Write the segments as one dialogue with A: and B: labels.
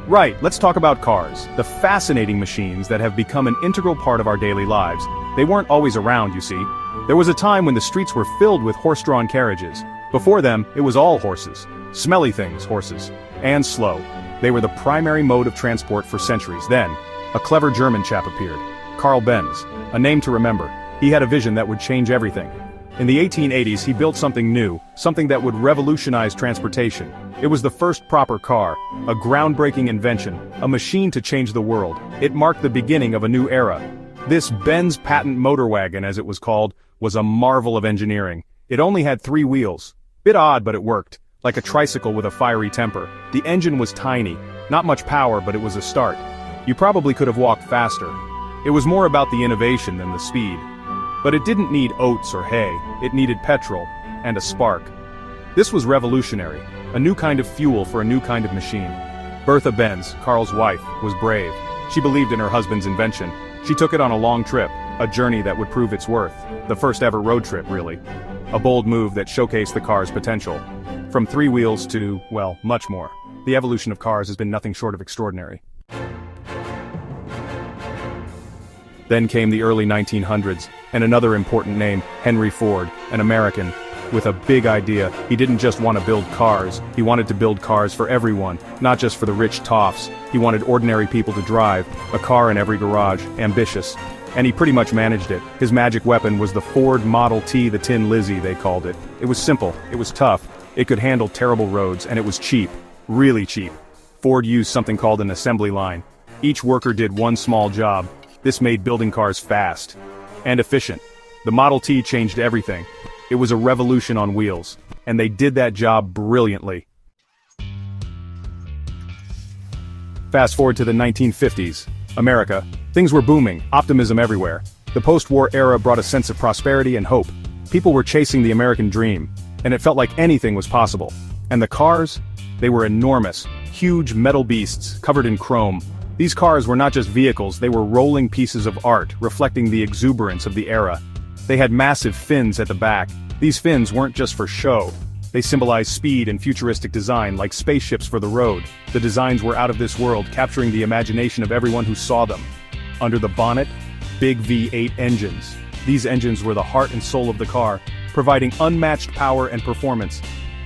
A: Right, let's talk about cars, the fascinating machines that have become an integral part of our daily lives. They weren't always around, you see. There was a time when the streets were filled with horse-drawn carriages. Before them, it was all horses. Smelly things, horses. And slow. They were the primary mode of transport for centuries. Then, a clever German chap appeared. Karl Benz. A name to remember. He had a vision that would change everything. In the 1880s, he built something new, something that would revolutionize transportation. It was the first proper car, a groundbreaking invention, a machine to change the world. It marked the beginning of a new era. This Benz patent motor wagon, as it was called, was a marvel of engineering. It only had 3 wheels. Bit odd, but it worked. Like a tricycle with a fiery temper. The engine was tiny, not much power, but it was a start. You probably could have walked faster. It was more about the innovation than the speed. But it didn't need oats or hay, it needed petrol, and a spark. This was revolutionary, a new kind of fuel for a new kind of machine. Bertha Benz, Karl's wife, was brave. She believed in her husband's invention. She took it on a long trip, a journey that would prove its worth. The first ever road trip, really. A bold move that showcased the car's potential. From 3 wheels to, well, much more. The evolution of cars has been nothing short of extraordinary. Then came the early 1900s, and another important name, Henry Ford, an American, with a big idea. He didn't just want to build cars, he wanted to build cars for everyone, not just for the rich toffs. He wanted ordinary people to drive, a car in every garage, ambitious. And he pretty much managed it. His magic weapon was the Ford Model T, the Tin Lizzie, they called it. It was simple, it was tough, it could handle terrible roads, and it was cheap. Really cheap. Ford used something called an assembly line. Each worker did one small job. This made building cars fast and efficient. The Model T changed everything. It was a revolution on wheels, and they did that job brilliantly. Fast forward to the 1950s. America. Things were booming, optimism everywhere. The post-war era brought a sense of prosperity and hope. People were chasing the American dream, and it felt like anything was possible. And the cars? They were enormous, huge metal beasts, covered in chrome. These cars were not just vehicles, they were rolling pieces of art, reflecting the exuberance of the era. They had massive fins at the back. These fins weren't just for show. They symbolized speed and futuristic design, like spaceships for the road. The designs were out of this world, capturing the imagination of everyone who saw them. Under the bonnet, big V8 engines. These engines were the heart and soul of the car, providing unmatched power and performance.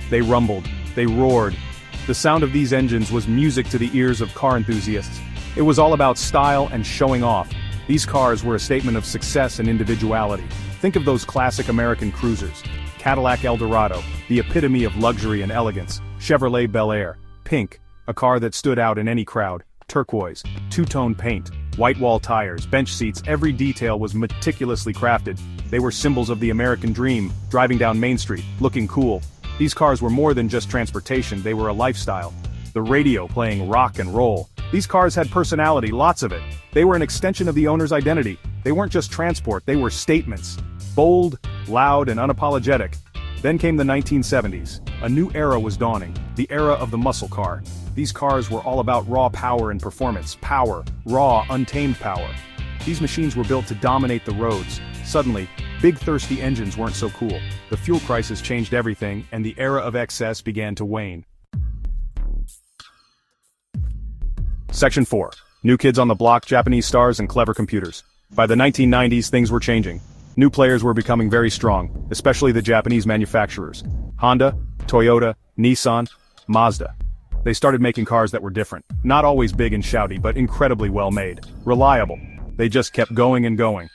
A: They rumbled, they roared. The sound of these engines was music to the ears of car enthusiasts. It was all about style and showing off. These cars were a statement of success and individuality. Think of those classic American cruisers. Cadillac Eldorado, the epitome of luxury and elegance. Chevrolet Bel Air, pink, a car that stood out in any crowd. Turquoise, two-tone paint, white wall tires, bench seats, every detail was meticulously crafted. They were symbols of the American dream, driving down Main Street, looking cool. These cars were more than just transportation, they were a lifestyle. The radio playing rock and roll. These cars had personality, lots of it. They were an extension of the owner's identity. They weren't just transport, they were statements. Bold, loud, and unapologetic. Then came the 1970s. A new era was dawning, the era of the muscle car. These cars were all about raw power and performance. Power, raw, untamed power. These machines were built to dominate the roads. Suddenly, big thirsty engines weren't so cool. The fuel crisis changed everything, and the era of excess began to wane. Section 4. New kids on the block, Japanese stars, and clever computers. By the 1990s, things were changing. New players were becoming very strong, especially the Japanese manufacturers. Honda, Toyota, Nissan, Mazda. They started making cars that were different. Not always big and shouty, but incredibly well made. Reliable. They just kept going and going.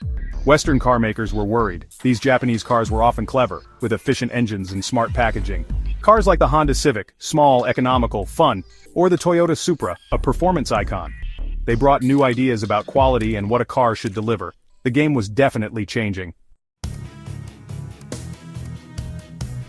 A: Western car makers were worried. These Japanese cars were often clever, with efficient engines and smart packaging. Cars like the Honda Civic, small, economical, fun, or the Toyota Supra, a performance icon. They brought new ideas about quality and what a car should deliver. The game was definitely changing.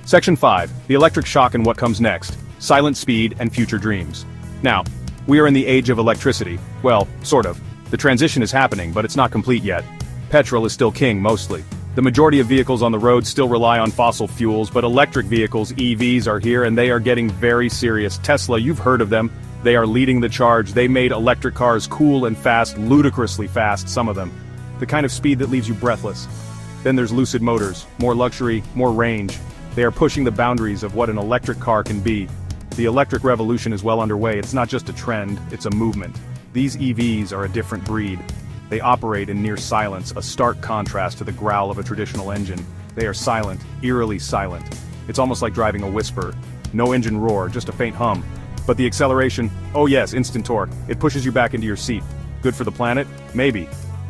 A: Section 5. The electric shock and what comes next. Silent speed and future dreams. Now, we are in the age of electricity. Well, sort of. The transition is happening, but it's not complete yet. Petrol is still king, mostly. The majority of vehicles on the road still rely on fossil fuels, but electric vehicles, EVs, are here and they are getting very serious. Tesla, you've heard of them. They are leading the charge. They made electric cars cool and fast, ludicrously fast, some of them. The kind of speed that leaves you breathless. Then there's Lucid Motors, more luxury, more range. They are pushing the boundaries of what an electric car can be. The electric revolution is well underway. It's not just a trend, it's a movement. These EVs are a different breed. They operate in near silence, a stark contrast to the growl of a traditional engine. They are silent, eerily silent. It's almost like driving a whisper. No engine roar, just a faint hum. But the acceleration, oh yes, instant torque. It pushes you back into your seat. Good for the planet? Maybe.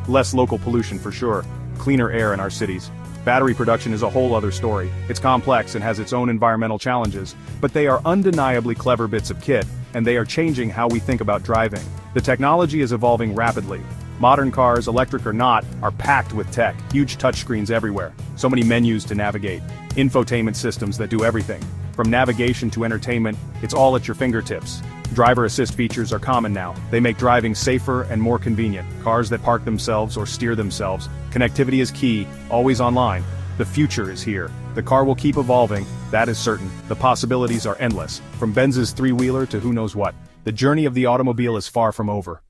A: Less local pollution for sure. Cleaner air in our cities. Battery production is a whole other story. It's complex and has its own environmental challenges, but they are undeniably clever bits of kit, and they are changing how we think about driving. The technology is evolving rapidly. Modern cars, electric or not, are packed with tech, huge touchscreens everywhere, so many menus to navigate, infotainment systems that do everything. From navigation to entertainment, it's all at your fingertips. Driver assist features are common now. They make driving safer and more convenient. Cars that park themselves or steer themselves. Connectivity is key, always online. The future is here. The car will keep evolving, that is certain. The possibilities are endless. From Benz's three-wheeler to who knows what. The journey of the automobile is far from over.